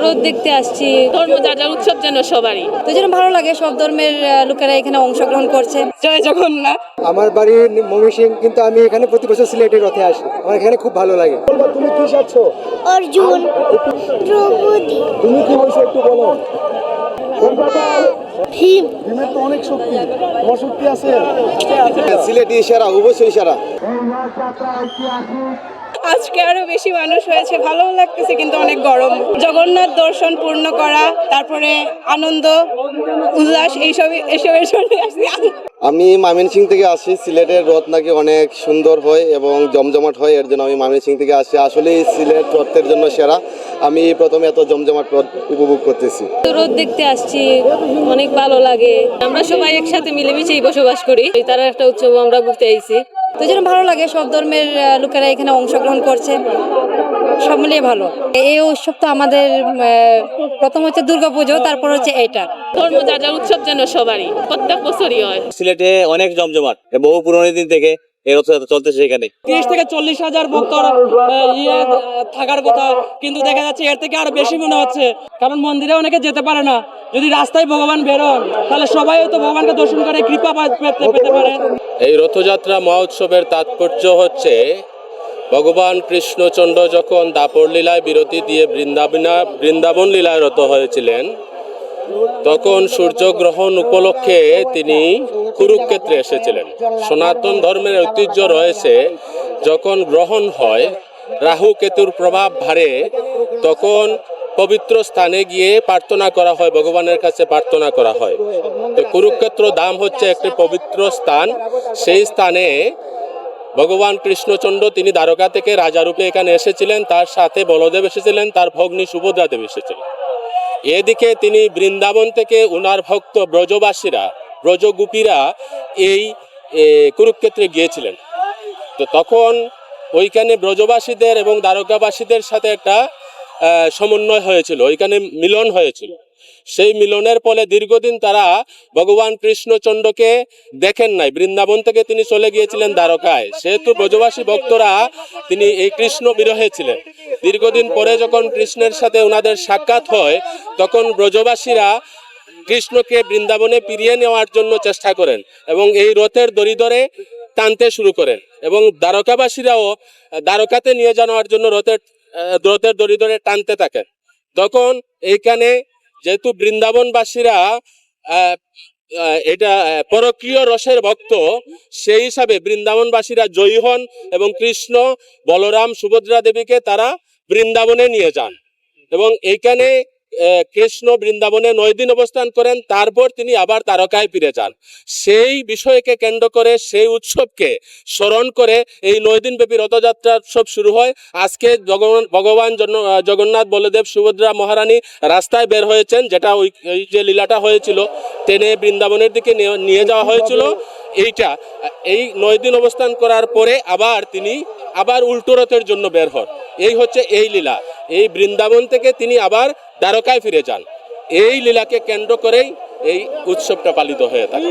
রোদ দেখতে আসছি, ধর্মযাত্রা উৎসব যেন সবারই, তো যেন ভালো লাগে, সব ধর্মের লোকেরা এখানে অংশগ্রহণ করছে। জয় জগন্নাথ। আমার বাড়ি ময়মনসিংহ, কিন্তু আমি এখানে প্রতি বছর সিলেটের রথে আসি। আমার এখানে খুব ভালো লাগে। তুমি কি চাচ্ছ? অর্জুন, দ্রৌপদী, তুমি কি বলছো একটু বলো। ভীম। ভীমের তো অনেক শক্তি, তোমার শক্তি আছে? সিলেটি ইশারা, অবশ্যই ইশারা। আজকে আরো বেশি মানুষ হয়েছে, ভালো লাগতেছে, কিন্তু অনেক গরম। জগন্নাথ দর্শন পূর্ণ করা, তারপরে আনন্দ উল্লাস এসবের জন্য আসছি। আমি ময়মনসিংহ থেকে আসি। সিলেটের রথ নাকি অনেক সুন্দর হয় এবং জমজমাট হয়, এর জন্য আমি ময়মনসিংহ থেকে আসি। আসলে সিলেট রথের জন্য সেরা। আমি প্রথমে এত জমজমাট রথ উপভোগ করতেছি। রোদ দেখতে আসছি, অনেক ভালো লাগে। আমরা সবাই একসাথে মিলেমিশেই বসবাস করি, তারা একটা উৎসব আমরা ঘুরতে আইছি। তো যেন ভালো লাগে, সব ধর্মের লোকেরা এখানে অংশগ্রহণ করছে, সব মিলিয়ে ভালো। এই উৎসব তো আমাদের প্রথম হচ্ছে দুর্গাপুজো, তারপর হচ্ছে এইটা। ধর্মযাত্রা উৎসব যেন সবারই, প্রত্যেক বছরই হয়। সিলেটে অনেক জমজমাট, বহু পুরনো দিন থেকে এই রথযাত্রা চলতেছে। এখানে 30 থেকে 40,000 ভক্তর থাকার কথা, কিন্তু দেখা যাচ্ছে এর থেকে আরো বেশি মনে হচ্ছে, কারণ মন্দিরে অনেকে যেতে পারে না। যদি রাস্তায় ভগবান বেরোন, তাহলে সবাই হয়তো ভগবানকে দর্শন করে কৃপা পেতে পারে। এই রথযাত্রা মহোৎসবের তাৎপর্য হচ্ছে ভগবান কৃষ্ণচন্দ্র যখন দাপর লীলায় বিরতি দিয়ে বৃন্দাবন লীলায় রত হয়েছিলেন, তখন সূর্যগ্রহণ উপলক্ষে তিনি কুরুক্ষেত্রে এসেছিলেন। সনাতন ধর্মের ঐতিহ্য রয়েছে, যখন গ্রহণ হয়, রাহু কেতুর প্রভাব বাড়ে, তখন পবিত্র স্থানে গিয়ে প্রার্থনা করা হয়, ভগবানের কাছে প্রার্থনা করা হয়। তো কুরুক্ষেত্র ধাম হচ্ছে একটি পবিত্র স্থান। সেই স্থানে ভগবান কৃষ্ণচন্দ্র তিনি দ্বারকা থেকে রাজারূপে এখানে এসেছিলেন, তার সাথে বলদেব এসেছিলেন, তার ভগ্নী সুভদ্রা দেবী এসেছিলেন। এদিকে তিনি বৃন্দাবন থেকে উনার ভক্ত ব্রজবাসীরা, ব্রজগোপীরা এই কুরুক্ষেত্রে গিয়েছিলেন। তো তখন ওইখানে ব্রজবাসীদের এবং দ্বারকাবাসীদের সাথে একটা সমন্বয় হয়েছিল, ওইখানে মিলন হয়েছিল। সেই মিলনের ফলে দীর্ঘদিন তারা ভগবান কৃষ্ণচন্দ্রকে দেখেন নাই। বৃন্দাবন থেকে তিনি চলে গিয়েছিলেন দ্বারকায়, সেহেতু ব্রজবাসী ভক্তরা তিনি এই কৃষ্ণ বিরহে ছিলেন। দীর্ঘদিন পরে যখন কৃষ্ণের সাথে ওনাদের সাক্ষাৎ হয়, তখন ব্রজবাসীরা কৃষ্ণকে বৃন্দাবনে ফিরিয়ে নেওয়ার জন্য চেষ্টা করেন এবং এই রথের দড়ি ধরে টানতে শুরু করেন, এবং দ্বারকাবাসীরাও দ্বারকাতে নিয়ে যাওয়ার জন্য রথের দড়ি ধরে টানতে থাকেন। তখন এইখানে যেহেতু বৃন্দাবনবাসীরা এটা পরকীয় রসের ভক্ত, সেই হিসাবে বৃন্দাবনবাসীরা জয়ী হন এবং কৃষ্ণ, বলরাম, সুভদ্রা দেবীকে তারা বৃন্দাবনে নিয়ে যান, এবং এইখানে কৃষ্ণ বৃন্দাবনে 9 দিন অবস্থান করেন। তারপর তিনি আবার দ্বারকায় ফিরে যান। সেই বিষয়কে কেন্দ্র করে, সেই উৎসবকে স্মরণ করে এই 9 দিন ব্যাপী রথযাত্রা উৎসব শুরু হয়। আজকে ভগবান জগন্নাথ, বলদেব, সুভদ্রা মহারানী রাস্তায় বের হয়েছেন, যেটা ওই যে লীলাটা হয়েছিল টেনে বৃন্দাবনের দিকে নিয়ে যাওয়া হয়েছিল। এই 9 দিন অবস্থান করার পরে আবার তিনি উল্টো রথের জন্য বের হন। এই হচ্ছে এই লীলা। এই বৃন্দাবন থেকে তিনি আবার দ্বারকায় ফিরে যান। এই লীলাকে কেন্দ্র করেই এই উৎসবটা পালিত হয়ে থাকে।